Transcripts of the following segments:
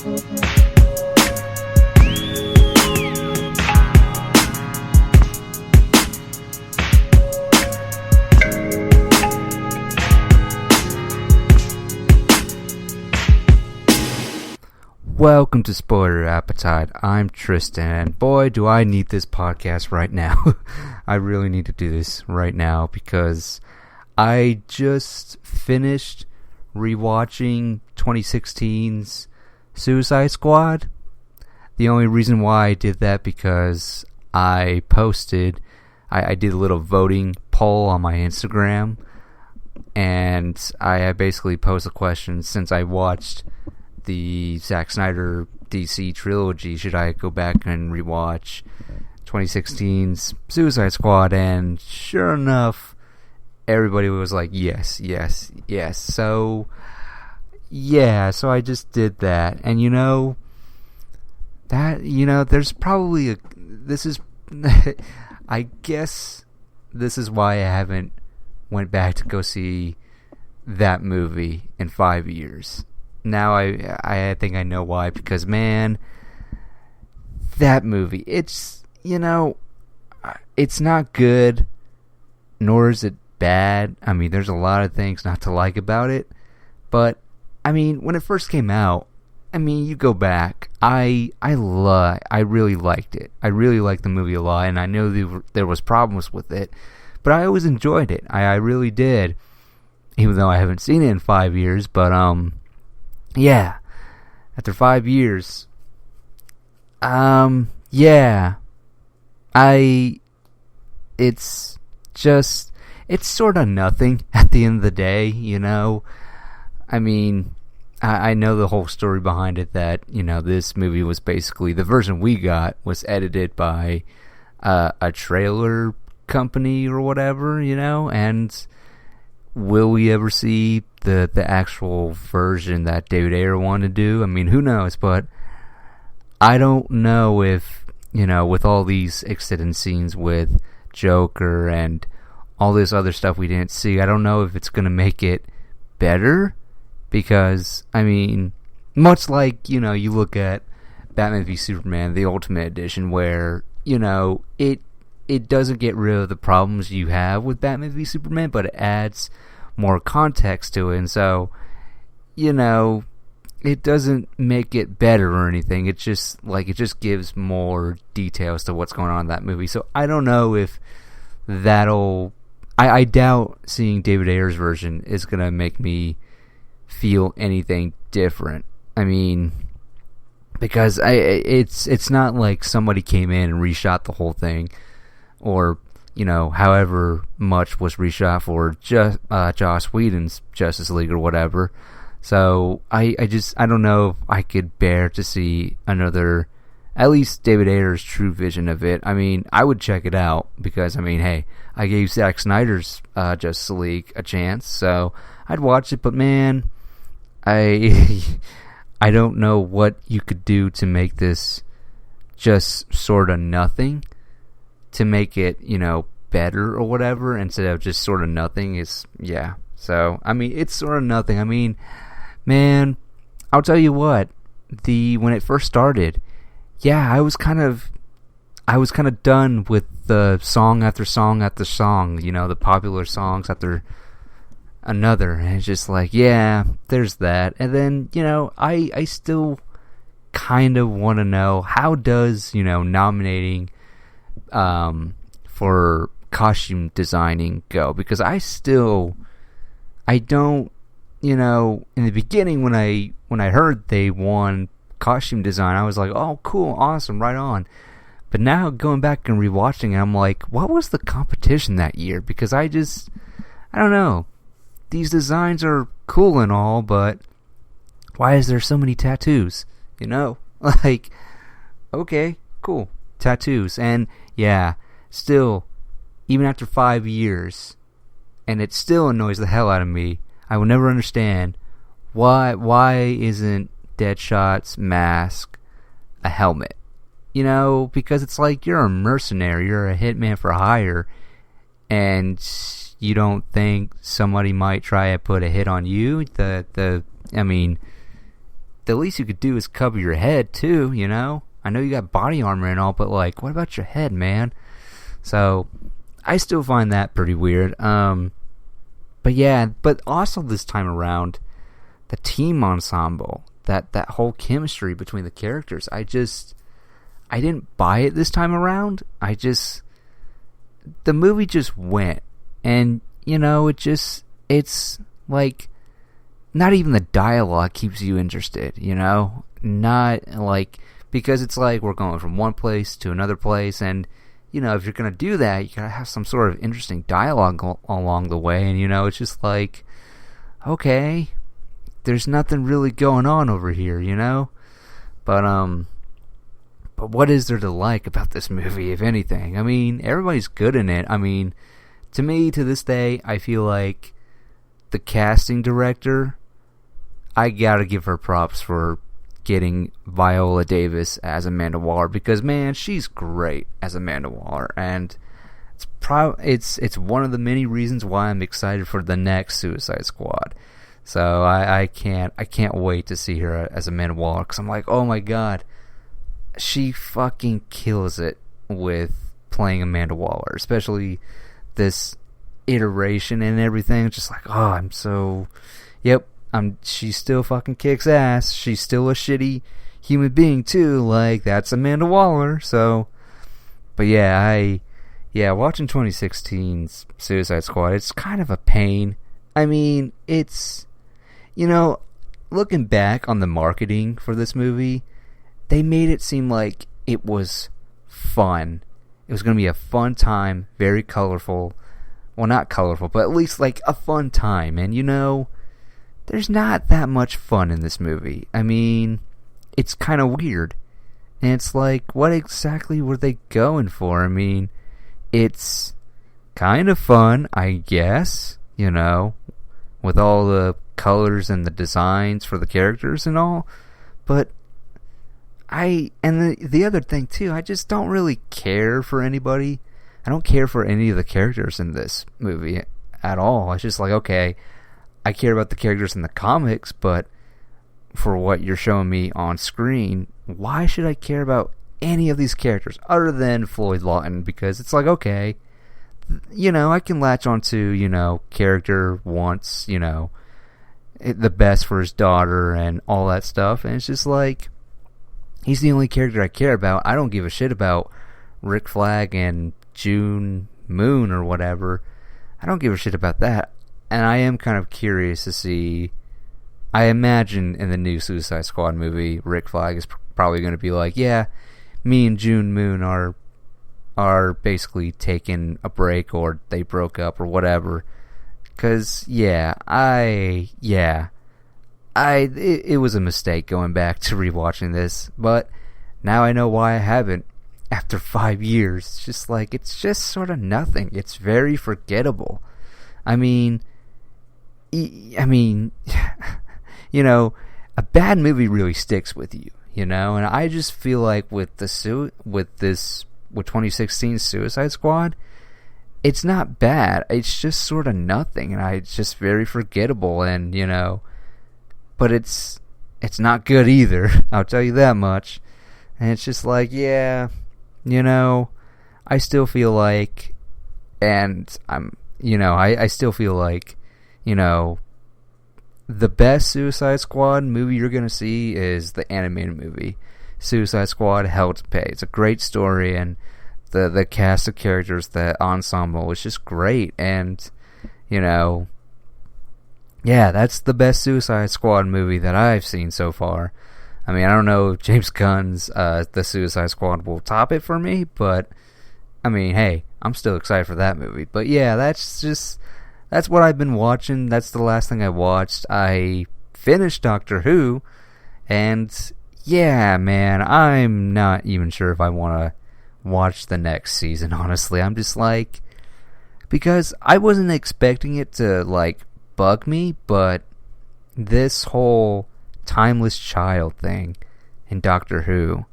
Welcome to Spoiler Appetite. I'm Tristan, and boy, do I need this podcast right now. I really need to do this right now because I just finished rewatching 2016's Suicide Squad. The only reason why I did that because I did a little voting poll on my Instagram, and I basically posed a question since I watched the Zack Snyder DC trilogy, should I go back and rewatch 2016's Suicide Squad? And sure enough, everybody was like, yes. So, yeah, so I just did that. And there's probably I guess this is why I haven't went back to go see that movie in 5 years. Now I think I know why, because man, that movie, it's not good, nor is it bad. I mean, there's a lot of things not to like about it, but I mean, when it first came out, I mean, you go back, I really liked it. I really liked the movie a lot, and I know there was problems with it, but I always enjoyed it. I really did, even though I haven't seen it in 5 years, but yeah, after 5 years, it's sort of nothing at the end of the day, I mean, I know the whole story behind it, that, this movie was basically, the version we got was edited by a trailer company or whatever, and will we ever see the actual version that David Ayer wanted to do? I mean, who knows? But I don't know if, with all these extended scenes with Joker and all this other stuff we didn't see, I don't know if it's going to make it better. Because, I mean, much like, you look at Batman v Superman, the Ultimate Edition, where, it doesn't get rid of the problems you have with Batman v Superman, but it adds more context to it, and so, it doesn't make it better or anything. It's just, it just gives more details to what's going on in that movie. So I don't know if that'll... I doubt seeing David Ayer's version is going to make me feel anything different. I mean, because it's not like somebody came in and reshot the whole thing, or however much was reshot for Joss Whedon's Justice League or whatever. So I don't know if I could bear to see another, at least David Ayer's true vision of it. I mean, I would check it out because, I mean, hey, I gave Zack Snyder's Justice League a chance, so I'd watch it. But man, I don't know what you could do to make this just sort of nothing, to make it, better or whatever, instead of just sort of nothing. So, I mean, it's sort of nothing. I mean, man, I'll tell you what, when it first started, yeah, I was kind of done with the song after song after song, the popular songs after another, and it's just like, yeah, there's that. And then, I still kind of want to know, how does, nominating for costume designing go? Because I don't, in the beginning when I heard they won costume design, I was like, oh, cool, awesome, right on. But now going back and rewatching it, I'm like, what was the competition that year? Because I don't know. These designs are cool and all, but why is there so many tattoos? Like, okay, cool, tattoos. And yeah, still, even after 5 years, and it still annoys the hell out of me, I will never understand why isn't Deadshot's mask a helmet? Because it's like, you're a mercenary, you're a hitman for hire, and you don't think somebody might try to put a hit on you? I mean, the least you could do is cover your head too, you know? I know you got body armor and all, but like, what about your head, man? So I still find that pretty weird. But yeah, but also this time around, the team ensemble, that whole chemistry between the characters, I didn't buy it this time around. The movie just went, and you know, it's like, not even the dialogue keeps you interested, you know? Not like, because it's like we're going from one place to another place, and you know, if you're gonna do that, you gotta have some sort of interesting dialogue along the way, and you know, it's just like, okay, there's nothing really going on over here, you know? But what is there to like about this movie, if anything? I mean, everybody's good in it. I mean, to me, to this day, I feel like the casting director, I gotta give her props for getting Viola Davis as Amanda Waller, because man, she's great as Amanda Waller, and it's one of the many reasons why I'm excited for the next Suicide Squad. So I can't wait to see her as Amanda Waller, because I'm like, oh my god, she fucking kills it with playing Amanda Waller, especially this iteration and everything. Just like, oh, I'm so, yep, she still fucking kicks ass. She's still a shitty human being too. Like, that's Amanda Waller. So, but yeah, watching 2016's Suicide Squad, it's kind of a pain. I mean, it's, you know, looking back on the marketing for this movie, they made it seem like it was fun. It was going to be a fun time, very colorful. Well, not colorful, but at least like a fun time. And you know, there's not that much fun in this movie. I mean, it's kind of weird. And it's like, what exactly were they going for? I mean, it's kind of fun, I guess, you know, with all the colors and the designs for the characters and all. But the other thing too, I just don't really care for anybody. I don't care for any of the characters in this movie at all. It's just like, okay, I care about the characters in the comics, but for what you're showing me on screen, why should I care about any of these characters other than Floyd Lawton? Because it's like, okay, you know, I can latch onto, you know, character wants, you know, the best for his daughter and all that stuff, and it's just like, he's the only character I care about. I don't give a shit about Rick Flag and June Moon or whatever. I don't give a shit about that. And I am kind of curious to see, I imagine in the new Suicide Squad movie, Rick Flag is probably going to be like, yeah, me and June Moon are basically taking a break, or they broke up or whatever. Because, it was a mistake going back to rewatching this, but now I know why I haven't after 5 years. It's just like, it's just sort of nothing. It's very forgettable. I mean, you know, a bad movie really sticks with you, you know, and I just feel like with 2016's Suicide Squad, it's not bad. It's just sort of nothing, and it's just very forgettable, and you know, but it's not good either. I'll tell you that much. And it's just like, yeah, you know, I still feel like, and I still feel like, you know, the best Suicide Squad movie you're gonna see is the animated movie, Suicide Squad: Hell to Pay. It's a great story, and the cast of characters, the ensemble is just great, and you know, yeah, that's the best Suicide Squad movie that I've seen so far. I mean, I don't know if James Gunn's The Suicide Squad will top it for me, but I mean, hey, I'm still excited for that movie. But yeah, that's what I've been watching. That's the last thing I watched. I finished Doctor Who, and yeah, man, I'm not even sure if I want to watch the next season, honestly. I'm just like, because I wasn't expecting it to like bug me, but this whole timeless child thing in Doctor Who,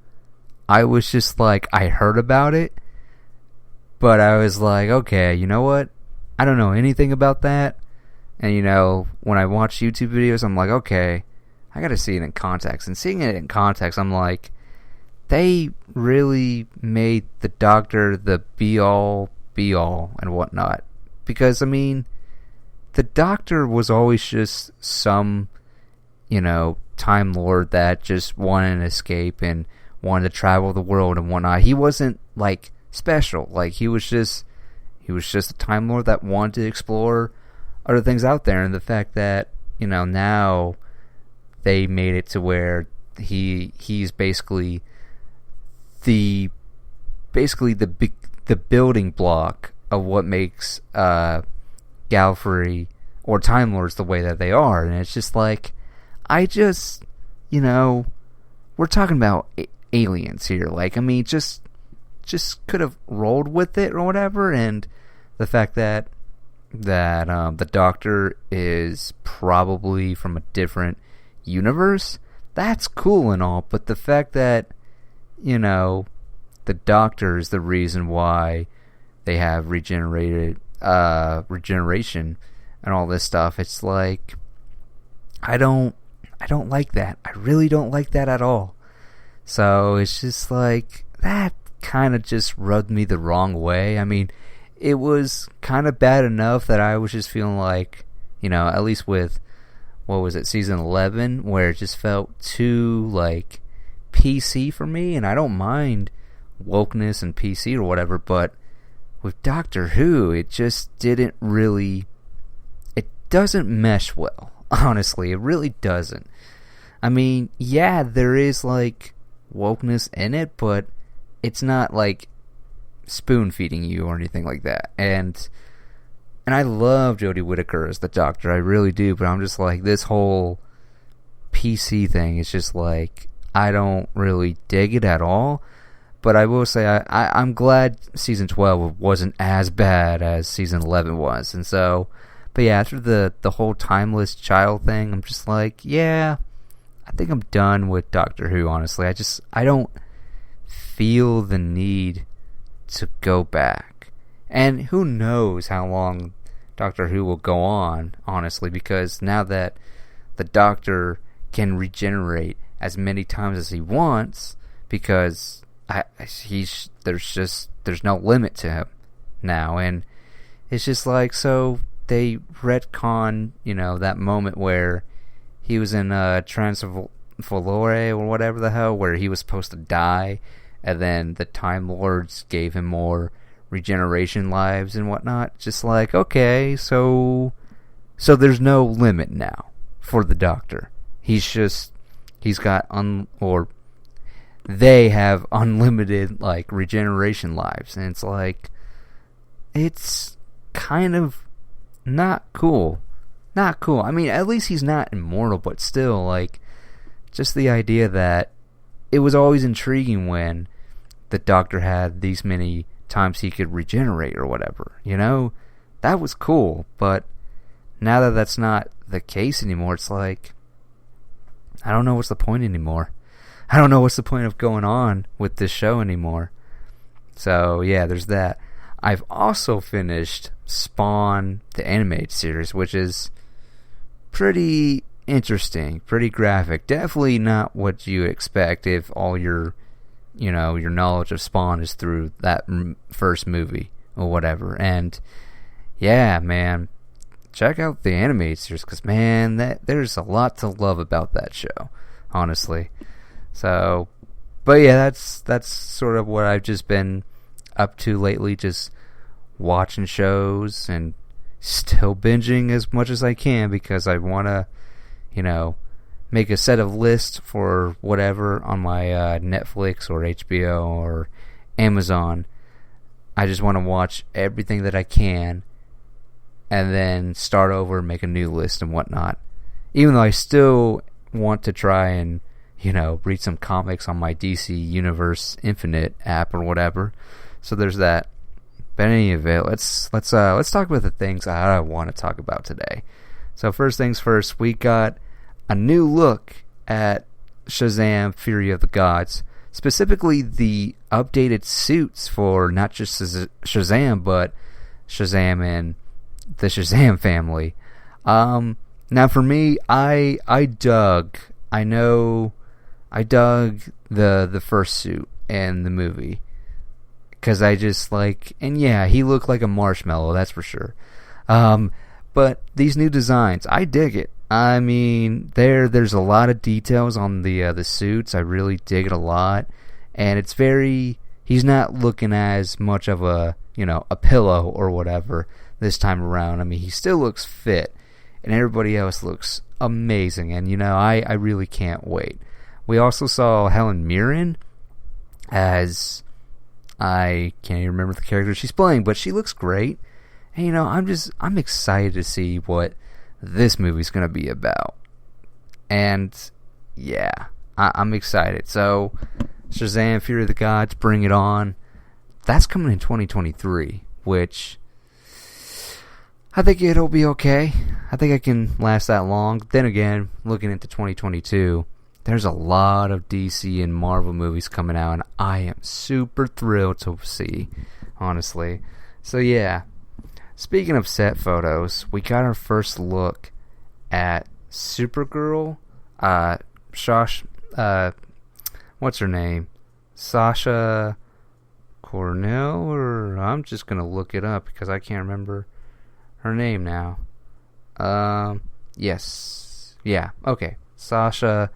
I was just like, I heard about it, but I was like, okay, you know what? I don't know anything about that. And you know, when I watch YouTube videos, I'm like, okay, I gotta see it in context. And seeing it in context, I'm like, they really made the Doctor the be-all and whatnot. Because, I mean, the Doctor was always just some, Time Lord that just wanted an escape and wanted to travel the world and whatnot. He wasn't, special. He was just a Time Lord that wanted to explore other things out there. And the fact that, now they made it to where he's basically the building block of what makes Gallifrey or Time Lords the way that they are. And it's just we're talking about aliens here. Just could have rolled with it or whatever. And the fact that the Doctor is probably from a different universe, that's cool and all, but the fact that the Doctor is the reason why they have regeneration and all this stuff, it's I don't like that. I really don't like that at all. So it's just that kind of just rubbed me the wrong way. I mean, it was kind of bad enough that I was just feeling at least with, what was it, season 11, where it just felt too, PC for me, and I don't mind wokeness and PC or whatever, but with Doctor Who, it just didn't really, it doesn't mesh well, honestly, it really doesn't. I mean, yeah, there is, wokeness in it, but it's not, spoon-feeding you or anything like that, and I love Jodie Whittaker as the Doctor, I really do, but I'm just this whole PC thing is just I don't really dig it at all. But I will say I'm glad season 12 wasn't as bad as season 11 was. And so, but yeah, after the whole timeless child thing, I'm just yeah, I think I'm done with Doctor Who, honestly. I don't feel the need to go back. And who knows how long Doctor Who will go on, honestly, because now that the Doctor can regenerate as many times as he wants, because there's no limit to him now, and it's just so they retcon, that moment where he was in Transvolore or whatever the hell, where he was supposed to die, and then the Time Lords gave him more regeneration lives and whatnot. Just okay, so there's no limit now for the Doctor. He's got they have unlimited regeneration lives, and it's kind of not cool. I mean, at least he's not immortal, but still, just the idea that it was always intriguing when the Doctor had these many times he could regenerate or whatever, that was cool. But now that that's not the case anymore, it's I don't know what's the point anymore. I don't know what's the point of going on with this show anymore. So yeah, there's that. I've also finished Spawn, the animated series, which is pretty interesting, pretty graphic. Definitely not what you expect if all your knowledge of Spawn is through that first movie or whatever. And yeah, man, check out the animated series, because man, there's a lot to love about that show, honestly. So, but yeah, that's sort of what I've just been up to lately, just watching shows and still binging as much as I can, because I want to, make a set of lists for whatever on my Netflix or HBO or Amazon. I just want to watch everything that I can and then start over and make a new list and whatnot. Even though I still want to try and, read some comics on my DC Universe Infinite app or whatever. So there's that. But in any event, let's talk about the things I want to talk about today. So first things first, we got a new look at Shazam! Fury of the Gods. Specifically, the updated suits for not just Shazam, but Shazam and the Shazam family. Now, for me, I dug I know I dug the first suit in the movie. Because I just like... And yeah, he looked like a marshmallow, that's for sure. But these new designs, I dig it. I mean, there's a lot of details on the suits. I really dig it a lot. And it's very... He's not looking as much of a pillow or whatever this time around. I mean, he still looks fit. And everybody else looks amazing. And, I really can't wait. We also saw Helen Mirren as... I can't even remember the character she's playing, but she looks great. And, I'm excited to see what this movie's going to be about. And, yeah, I'm excited. So, Shazam, Fury of the Gods, Bring It On. That's coming in 2023, which I think it'll be okay. I think I can last that long. Then again, looking into 2022, there's a lot of DC and Marvel movies coming out, and I am super thrilled to see, honestly. So, yeah. Speaking of set photos, we got our first look at Supergirl. What's her name? Sasha Cornell? Or I'm just going to look it up because I can't remember her name now. Yes. Yeah, okay. Sasha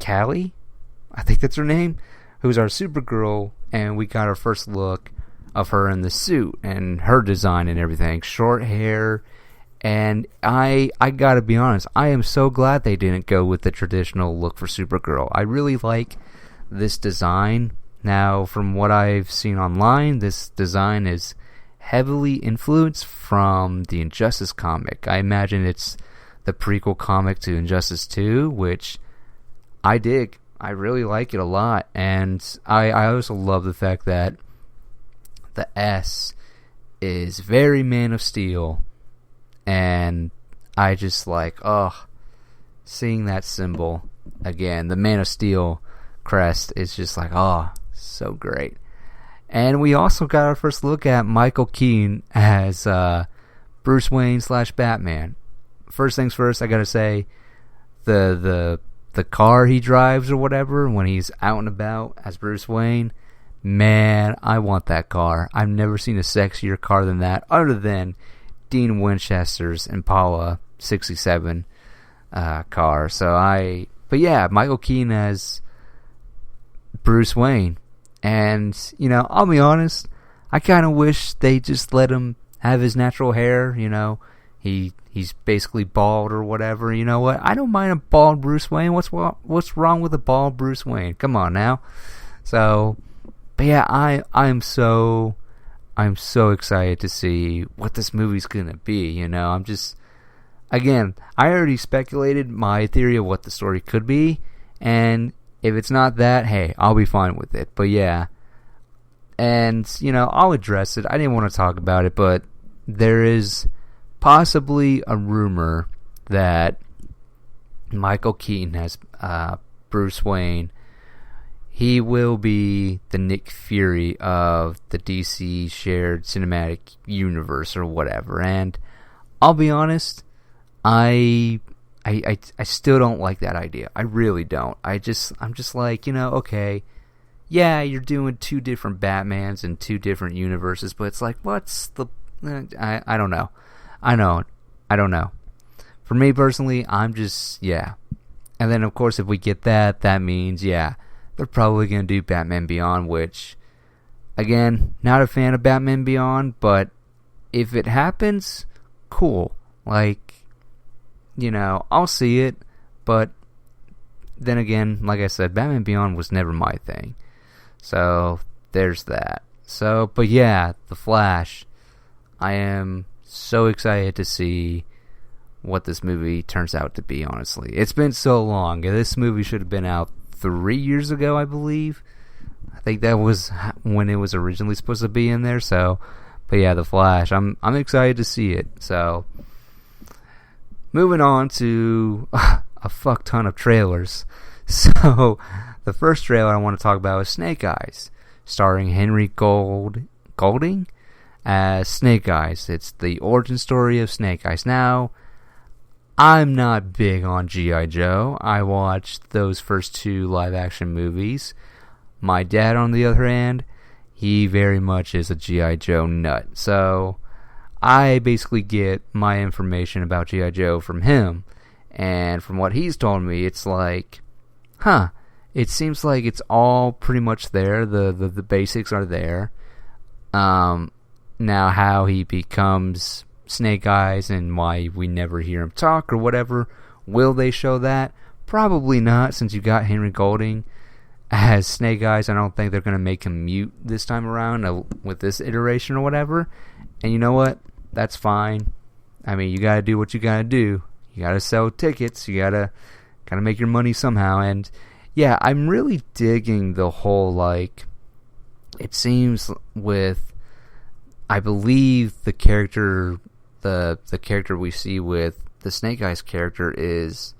Callie, I think that's her name, who's our Supergirl, and we got our first look of her in the suit and her design and everything. Short hair, and I gotta be honest, I am so glad they didn't go with the traditional look for Supergirl. I really like this design. Now, from what I've seen online, this design is heavily influenced from the Injustice comic. I imagine it's the prequel comic to Injustice 2, which I dig. I really like it a lot. And I also love the fact that the S is very Man of Steel. And I just like, seeing that symbol again. The Man of Steel crest is just like, so great. And we also got our first look at Michael Keaton as Bruce Wayne / Batman. First things first, I gotta say, the car he drives or whatever when he's out and about as Bruce Wayne, man, I want that car. I've never seen a sexier car than that, other than Dean Winchester's Impala 67 car. But yeah, Michael Keaton as Bruce Wayne. And, I'll be honest, I kind of wish they just let him have his natural hair, He's basically bald or whatever. You know what? I don't mind a bald Bruce Wayne. What's wrong with a bald Bruce Wayne? Come on now. So, but yeah, I'm so excited to see what this movie's gonna be. I'm just, again, I already speculated my theory of what the story could be, and if it's not that, hey, I'll be fine with it. But yeah, and I'll address it. I didn't want to talk about it, but there is possibly a rumor that Michael Keaton as Bruce Wayne, he will be the Nick Fury of the DC shared cinematic universe or whatever. And I'll be honest, I still don't like that idea. I really don't. I'm just like, okay, yeah, you're doing two different Batmans in two different universes, but it's like, what's the... I don't know. I don't know. For me personally, I'm just, yeah. And then, of course, if we get that, that means, yeah, they're probably going to do Batman Beyond, which, again, not a fan of Batman Beyond, but if it happens, cool. Like, I'll see it, but then again, like I said, Batman Beyond was never my thing. So, there's that. So, but yeah, The Flash, I am so excited to see what this movie turns out to be, honestly. It's been so long. This movie should have been out 3 years ago, I believe. I think that was when it was originally supposed to be in there. So, but yeah, The Flash. I'm excited to see it. So, moving on to a fuck ton of trailers. So, the first trailer I want to talk about is Snake Eyes, starring Henry Golding as Snake Eyes. It's the origin story of Snake Eyes. Now, I'm not big on G.I. Joe. I watched those first 2 live-action movies. My dad, on the other hand, he very much is a G.I. Joe nut. So I basically get my information about G.I. Joe from him. And from what he's told me, it's like, it seems like it's all pretty much there. The basics are there. Now how he becomes Snake Eyes and why we never hear him talk or whatever, will they show that? Probably not, since you got Henry Golding as Snake Eyes. I don't think they're going to make him mute this time around with this iteration or whatever. And you know what? That's fine. I mean, you got to do what you got to do. You got to sell tickets. You got to make your money somehow. And yeah, I'm really digging the whole, like, it seems with, I believe the character we see with the Snake Eyes character is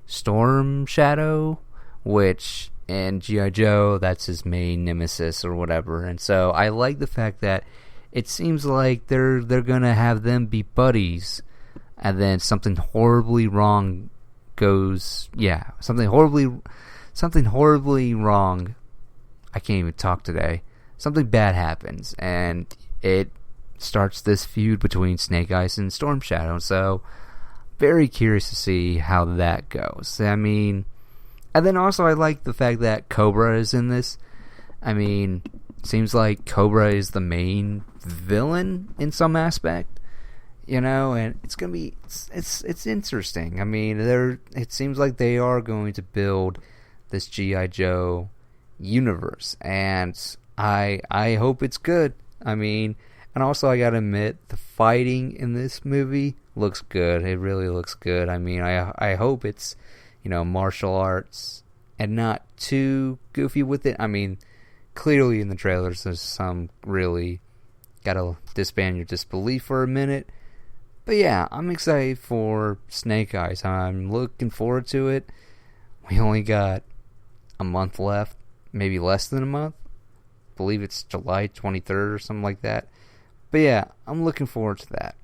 Storm Shadow, which in G.I. Joe, that's his main nemesis or whatever. And so I like the fact that it seems like they're gonna have them be buddies, and then something horribly wrong goes. Yeah, something horribly wrong. I can't even talk today. Something bad happens, and it starts this feud between Snake Eyes and Storm Shadow. So very curious to see how that goes. I mean, and then also I like the fact that Cobra is in this. I mean, seems like Cobra is the main villain in some aspect, you know, and it's gonna be it's interesting. I mean, it seems like they are going to build this G.I. Joe universe, and I hope it's good. I mean, and also I gotta admit, the fighting in this movie looks good. It really looks good. I mean, I hope it's, you know, martial arts and not too goofy with it. I mean, clearly in the trailers there's some really gotta disband your disbelief for a minute. But yeah, I'm excited for Snake Eyes. I'm looking forward to it. We only got a month left, maybe less than a month. I believe it's July 23rd or something like that. But yeah, I'm looking forward to that.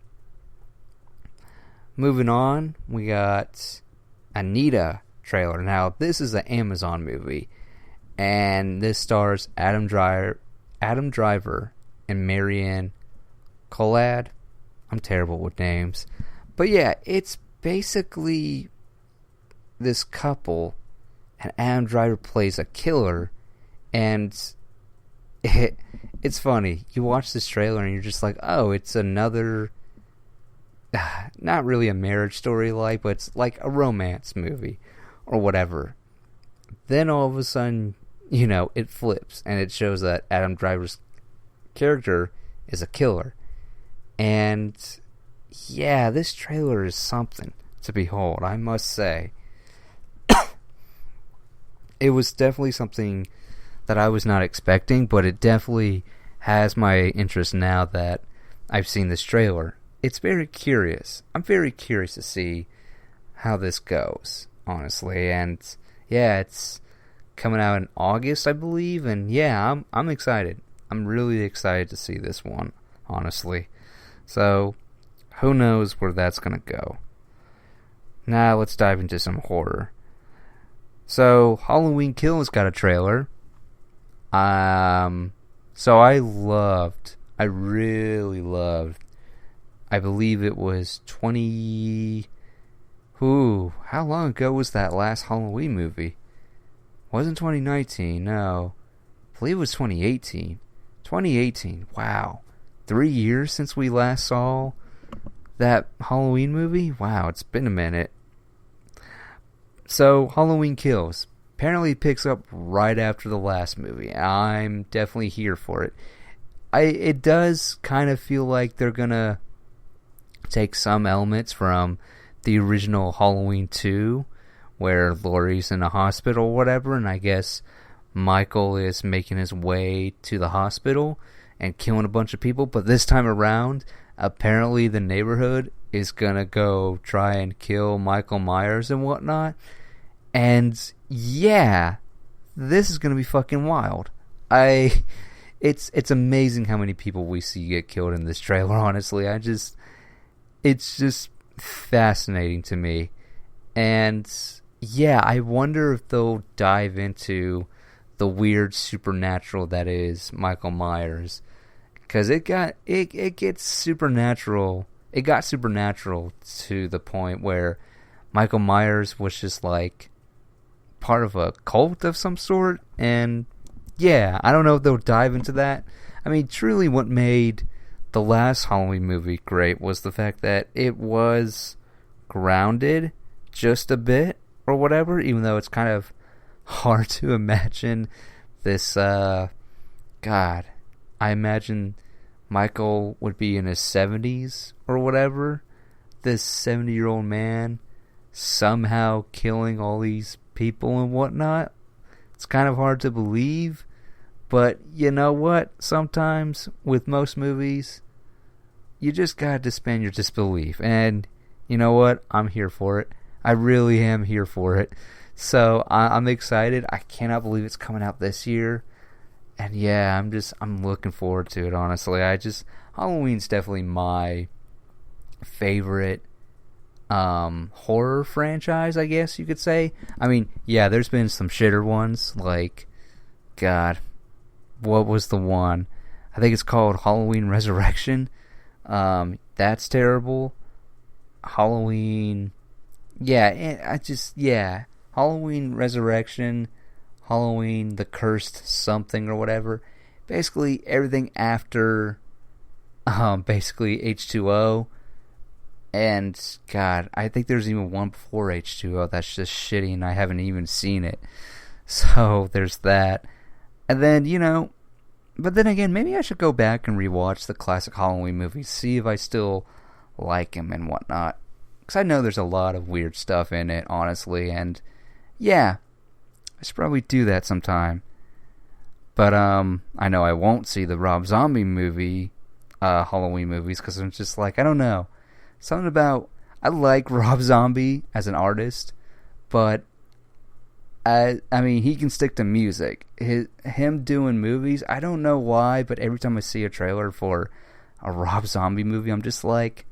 Moving on, we got Annette trailer. Now, this is an Amazon movie, and this stars Adam Driver and Marianne Collad. I'm terrible with names. But yeah, it's basically this couple, and Adam Driver plays a killer, and it's funny. You watch this trailer and you're just like, oh, it's another, not really a marriage story like, but it's like a romance movie or whatever. Then all of a sudden, you know, it flips and it shows that Adam Driver's character is a killer. And yeah, this trailer is something to behold, I must say. It was definitely something that I was not expecting, but it definitely has my interest now that I've seen this trailer. It's very curious. I'm very curious to see how this goes, honestly. And yeah, it's coming out in August, I believe, and yeah, I'm excited. I'm really excited to see this one, honestly. So, who knows where that's gonna go. Now, let's dive into some horror. So, Halloween Kills got a trailer. So I really loved, I believe it was how long ago was that last Halloween movie? Wasn't 2019, no. I believe it was 2018. 2018, wow. 3 years since we last saw that Halloween movie? Wow, it's been a minute. So, Halloween Kills apparently picks up right after the last movie. I'm definitely here for it. It does kind of feel like they're gonna take some elements from the original Halloween 2, where Laurie's in a hospital or whatever, and I guess Michael is making his way to the hospital and killing a bunch of people. But this time around, apparently the neighborhood is gonna go try and kill Michael Myers and whatnot. And yeah, this is gonna be fucking wild. It's amazing how many people we see get killed in this trailer. Honestly, it's just fascinating to me. And yeah, I wonder if they'll dive into the weird supernatural that is Michael Myers, because it gets supernatural. It got supernatural to the point where Michael Myers was just like part of a cult of some sort. And yeah, I don't know if they'll dive into that. I mean, truly what made the last Halloween movie great was the fact that it was grounded just a bit or whatever, even though it's kind of hard to imagine this, God, I imagine Michael would be in his 70s or whatever, this 70-year-old man somehow killing all these people and whatnot. It's kind of hard to believe, but you know what? Sometimes with most movies, you just gotta suspend your disbelief, and you know what? I'm here for it. I really am here for it. So I'm excited. I cannot believe it's coming out this year. And yeah, I'm looking forward to it, honestly. Halloween's definitely my favorite horror franchise, I guess you could say. I mean, yeah, there's been some shitter ones, like, God, what was the one? I think it's called Halloween Resurrection. That's terrible. Halloween, Halloween Resurrection, Halloween the Cursed something or whatever. Basically everything after basically H2O. And God, I think there's even one before H2O that's just shitty and I haven't even seen it. So there's that. And then, but then again, maybe I should go back and rewatch the classic Halloween movies, see if I still like them and whatnot. Because I know there's a lot of weird stuff in it, honestly, and yeah, I should probably do that sometime. But I know I won't see the Rob Zombie movie, Halloween movies, because I'm just like, I don't know. Something about, I like Rob Zombie as an artist, but I mean, he can stick to music. Him doing movies, I don't know why, but every time I see a trailer for a Rob Zombie movie, I'm just like,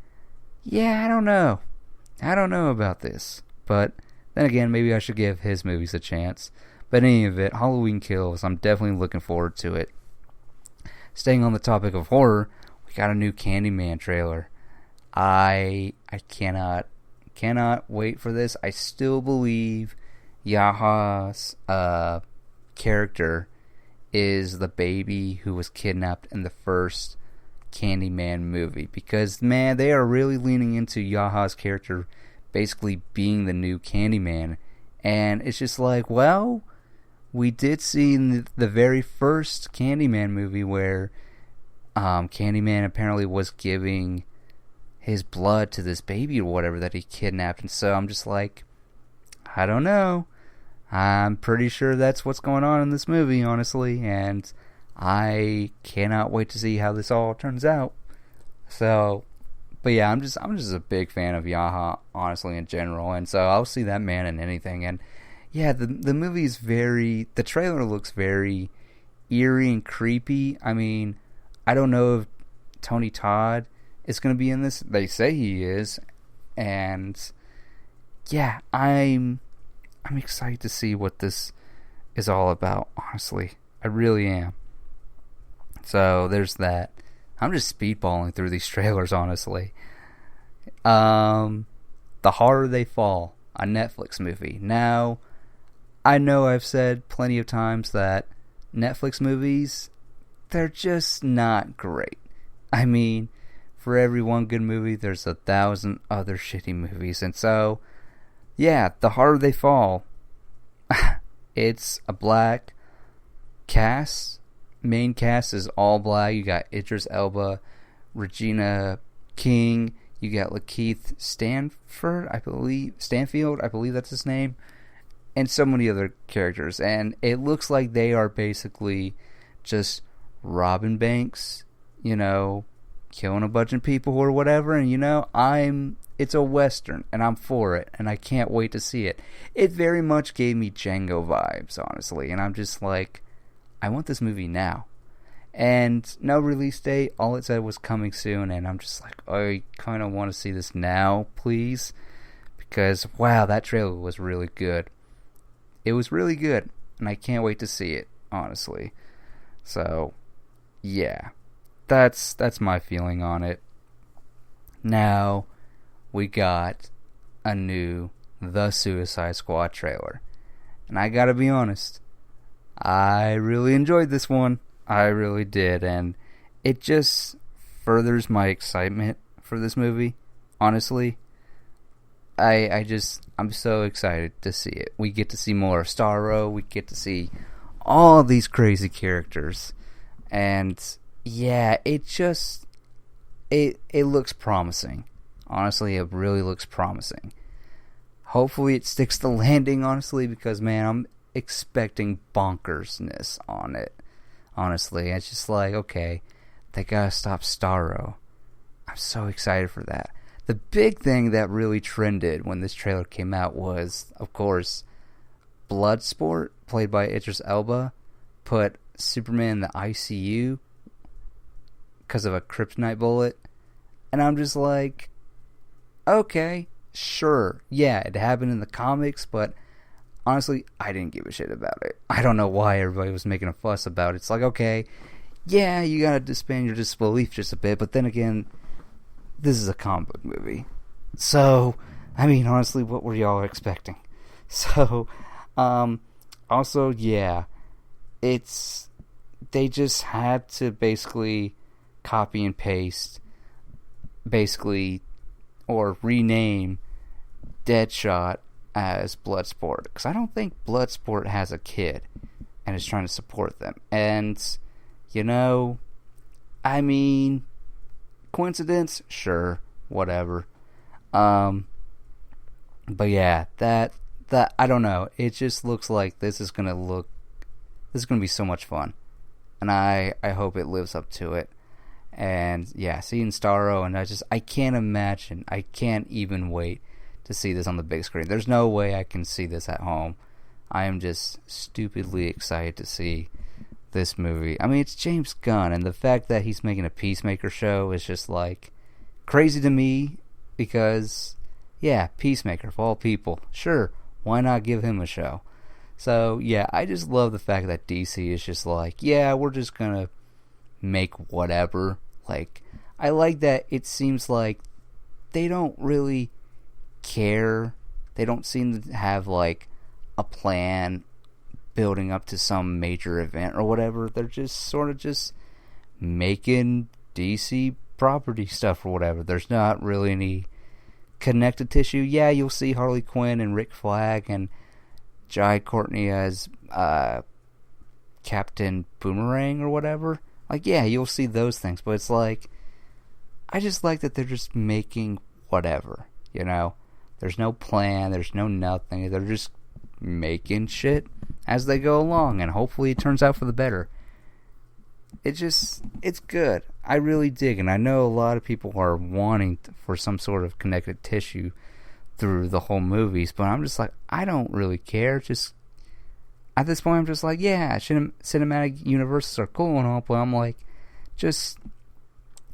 yeah, I don't know. I don't know about this. But then again, maybe I should give his movies a chance. But in any event, Halloween Kills, I'm definitely looking forward to it. Staying on the topic of horror, we got a new Candyman trailer. I cannot wait for this. I still believe Yaha's character is the baby who was kidnapped in the first Candyman movie, because man, they are really leaning into Yaha's character basically being the new Candyman, and it's just like, well, we did see in the very first Candyman movie where Candyman apparently was giving his blood to this baby or whatever that he kidnapped, and so I'm just like, I don't know. I'm pretty sure that's what's going on in this movie, honestly, and I cannot wait to see how this all turns out. So, but yeah, I'm just a big fan of Yaha, honestly, in general, and so I'll see that man in anything. And yeah, the movie's the trailer looks very eerie and creepy. I mean, I don't know if Tony Todd is going to be in this. They say he is, and yeah, I'm excited to see what this is all about, honestly. I really am. So there's that. I'm just speedballing through these trailers, honestly. The Harder They Fall, a Netflix movie. Now, I know I've said plenty of times that Netflix movies, they're just not great. I mean, for every one good movie, there's 1,000 other shitty movies. And so, yeah, The Harder They Fall, it's a black cast. Main cast is all black. You got Idris Elba, Regina King, you got Lakeith Stanfield, I believe that's his name, and so many other characters. And it looks like they are basically just robbing banks, killing a bunch of people or whatever. And it's a Western, and I'm for it, and I can't wait to see it. It very much gave me Django vibes, honestly, and I'm just like, I want this movie now. And no release date. All it said was coming soon, and I'm just like, I kind of want to see this now, please. Because, wow, that trailer was really good. It was really good, and I can't wait to see it, honestly. So, yeah. That's my feeling on it. Now, we got a new The Suicide Squad trailer. And I gotta be honest, I really enjoyed this one. I really did, and it just furthers my excitement for this movie. Honestly, I'm so excited to see it. We get to see more of Starro. We get to see all these crazy characters, and yeah, it looks promising. Honestly, it really looks promising. Hopefully, it sticks the landing. Honestly, because man, I'm expecting bonkersness on it. Honestly, it's just like, okay, they gotta stop Starro. I'm so excited for that. The big thing that really trended when this trailer came out was, of course, Bloodsport, played by Idris Elba, put Superman in the ICU because of a kryptonite bullet. And I'm just like, okay, sure. Yeah, it happened in the comics, but honestly, I didn't give a shit about it. I don't know why everybody was making a fuss about it. It's like, okay, yeah, you gotta suspend your disbelief just a bit, but then again, this is a comic book movie. So, I mean, honestly, what were y'all expecting? So, also, yeah, they just had to basically copy and paste, or rename Deadshot as Bloodsport, because I don't think Bloodsport has a kid and is trying to support them. And I mean, coincidence, sure, whatever. But yeah, that I don't know. It just looks like this is gonna be so much fun, and I hope it lives up to it. And yeah, seeing Starro, and I can't imagine. I can't even wait to see this on the big screen. There's no way I can see this at home. I am just stupidly excited to see this movie. I mean, it's James Gunn, and the fact that he's making a Peacemaker show is just like crazy to me, because yeah, Peacemaker of all people. Sure, why not give him a show? So yeah, I just love the fact that DC is just like, yeah, we're just gonna make whatever. Like, I like that it seems like they don't really care. They don't seem to have like a plan building up to some major event or whatever. They're just sort of just making DC property stuff or whatever. There's not really any connected tissue. Yeah, you'll see Harley Quinn and Rick Flag and Jai Courtney as Captain Boomerang or whatever. Like, yeah, you'll see those things, but it's like, I just like that they're just making whatever, There's no plan, there's no nothing. They're just making shit as they go along, and hopefully it turns out for the better. It's good. I really dig, and I know a lot of people are wanting for some sort of connected tissue through the whole movies, but I'm just like, I don't really care. Just at this point, I'm just like, yeah, cinematic universes are cool and all, but I'm like, just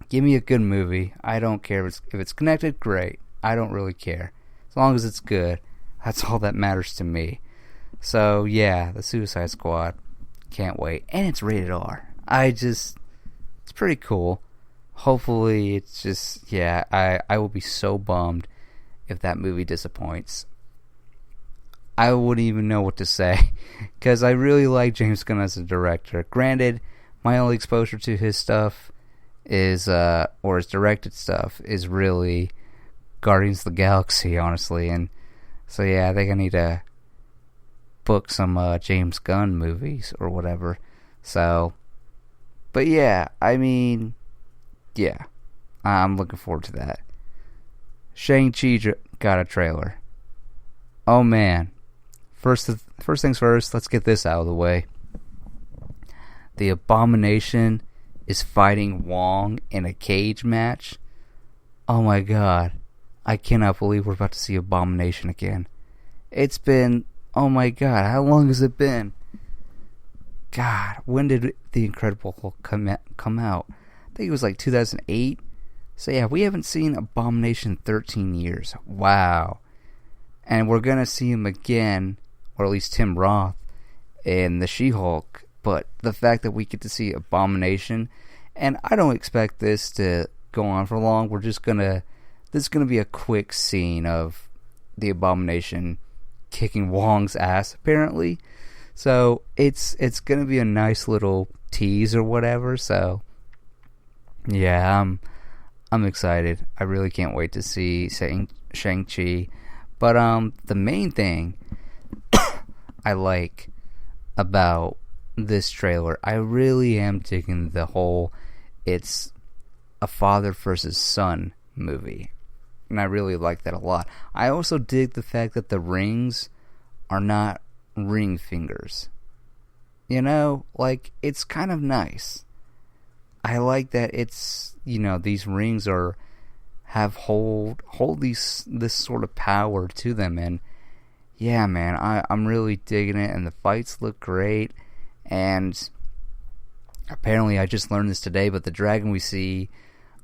give me a good movie. I don't care if it's connected, great. I don't really care. As long as it's good, that's all that matters to me. So yeah, the Suicide Squad, can't wait. And it's rated R. It's pretty cool. Hopefully it's just, yeah, I will be so bummed if that movie disappoints. I wouldn't even know what to say, because I really like James Gunn as a director. Granted, my only exposure to his stuff is, or his directed stuff, is really Guardians of the Galaxy, honestly. And so yeah, I think I need to book some James Gunn movies or whatever. So, but yeah, I mean, yeah, I'm looking forward to that. Shang Chi got a trailer. Oh man. First things first, let's get this out of the way. The Abomination is fighting Wong in a cage match. Oh my god. I cannot believe we're about to see Abomination again. It's been, oh my god, how long has it been? God, when did The Incredible Hulk come out? I think it was like 2008. So yeah, we haven't seen Abomination in 13 years. Wow. And we're going to see him again, or at least Tim Roth, in the She-Hulk. But the fact that we get to see Abomination, and I don't expect this to go on for long. This is going to be a quick scene of the Abomination kicking Wong's ass, apparently. So it's going to be a nice little tease or whatever. So yeah, I'm excited. I really can't wait to see Shang Chi. But the main thing I like about this trailer, I really am digging the whole it's a father versus son movie. And I really like that a lot. I also dig the fact that the rings are not ring fingers. You know, like, it's kind of nice. I like that it's, you know, these rings hold this sort of power to them. And yeah, man, I'm really digging it. And the fights look great. And apparently, I just learned this today, but the dragon we see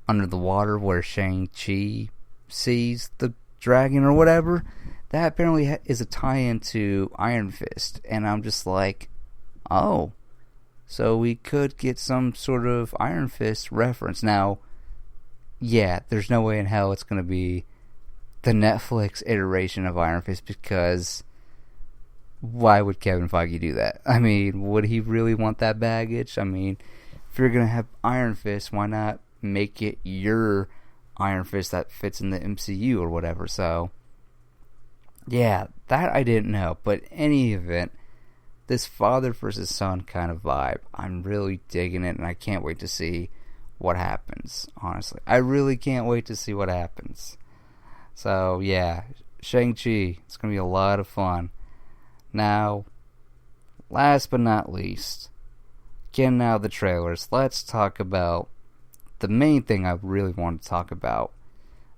under the water where Shang-Chi sees the dragon or whatever, that apparently is a tie-in to Iron Fist. And I'm just like, oh, so we could get some sort of Iron Fist reference. Now, yeah, there's no way in hell it's going to be the Netflix iteration of Iron Fist, because why would Kevin Feige do that? I mean, would he really want that baggage? I mean, if you're going to have Iron Fist, why not make it your Iron Fist that fits in the MCU or whatever? So, yeah, that I didn't know. But in any event, this father versus son kind of vibe, I'm really digging it, and I can't wait to see what happens, honestly. I really can't wait to see what happens. So, yeah, Shang-Chi, it's going to be a lot of fun. Now, last but not least, getting out of the trailers, let's talk about the main thing I really want to talk about.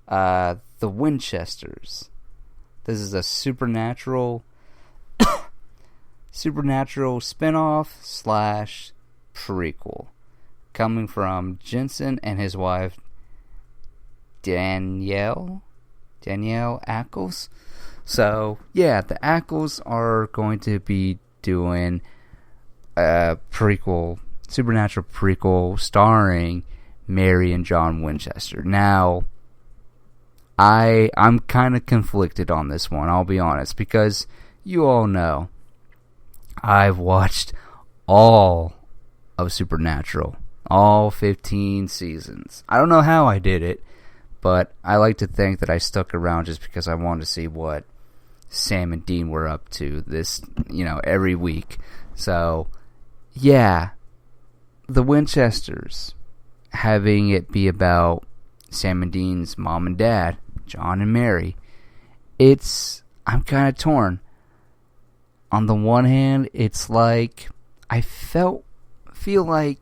The Winchesters. This is a supernatural spin-off / prequel coming from Jensen and his wife Danneel Ackles. So yeah, the Ackles are going to be doing a supernatural prequel starring Mary and John Winchester. Now, I'm kind of conflicted on this one, I'll be honest, because you all know I've watched all of Supernatural, all 15 seasons. I don't know how I did it, but I like to think that I stuck around just because I wanted to see what Sam and Dean were up to this, every week. So, yeah, the Winchesters, having it be about Sam and Dean's mom and dad, John and Mary, I'm kind of torn. On the one hand, it's like, I feel like,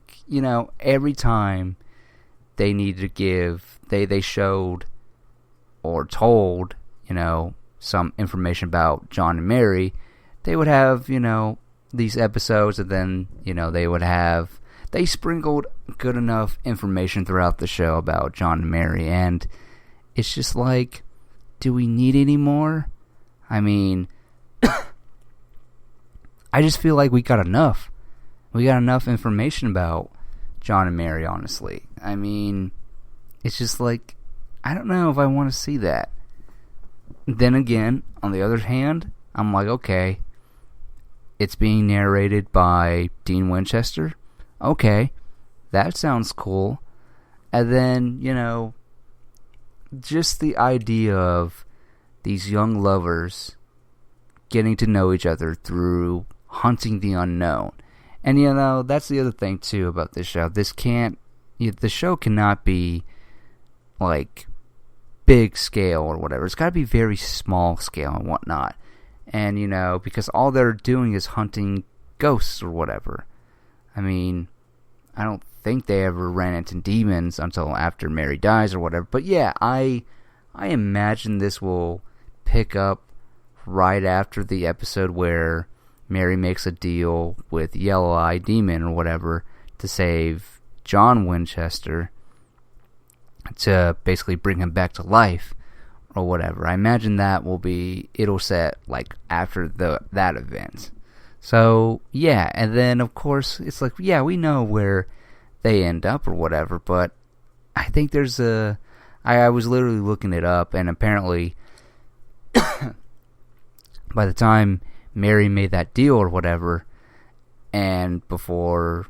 every time they needed to give, they showed or told, some information about John and Mary, they would have, these episodes, and then, they sprinkled good enough information throughout the show about John and Mary, and it's just like, do we need any more? I mean, I just feel like we got enough. We got enough information about John and Mary, honestly. I mean, it's just like, I don't know if I want to see that. Then again, on the other hand, I'm like, okay, it's being narrated by Dean Winchester. Okay, that sounds cool. And then, just the idea of these young lovers getting to know each other through hunting the unknown. And, that's the other thing, too, about this show. The show cannot be, like, big scale or whatever. It's got to be very small scale and whatnot. And, because all they're doing is hunting ghosts or whatever. I mean, I don't think they ever ran into demons until after Mary dies or whatever. But yeah, I imagine this will pick up right after the episode where Mary makes a deal with Yellow Eye Demon or whatever to save John Winchester, to basically bring him back to life or whatever. I imagine it'll set like after that event. So yeah, and then of course it's like, yeah, we know where they end up or whatever, but I think there's I was literally looking it up, and apparently by the time Mary made that deal or whatever, and before,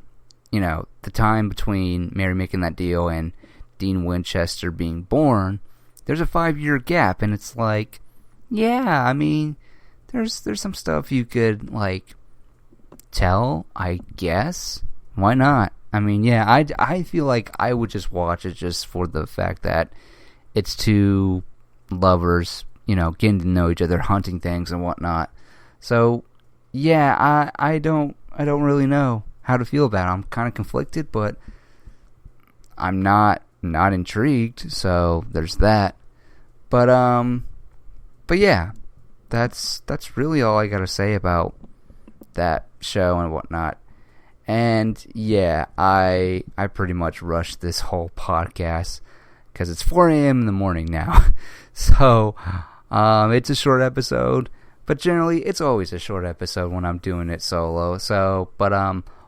the time between Mary making that deal and Dean Winchester being born, there's a 5-year gap, and it's like, yeah, I mean, there's some stuff you could, like, tell, I guess. Why not? I mean, yeah, I feel like I would just watch it just for the fact that it's two lovers, getting to know each other, hunting things and whatnot. So, yeah, I don't really know how to feel about it. I'm kind of conflicted, but I'm not intrigued, so there's that. But yeah, that's really all I gotta say about that show and whatnot. And yeah, I pretty much rushed this whole podcast because it's 4 a.m. in the morning now. So it's a short episode, but generally it's always a short episode when I'm doing it solo. So, but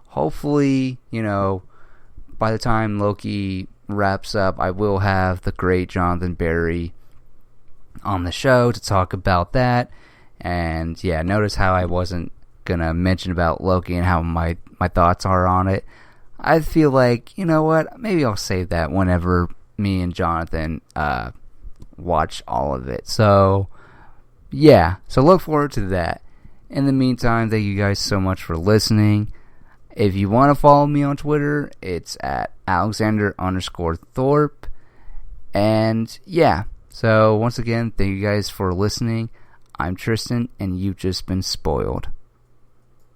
hopefully, by the time Loki wraps up, I will have the great Jonathan Barry on the show to talk about that. And yeah, notice how I wasn't gonna mention about Loki and how my thoughts are on it. I feel like, you know what, maybe I'll save that whenever me and Jonathan watch all of it. So yeah, so look forward to that. In the meantime, thank you guys so much for listening. If you want to follow me on Twitter, it's at Alexander_Thorpe. And yeah, so once again, thank you guys for listening. I'm Tristan, and you've just been spoiled.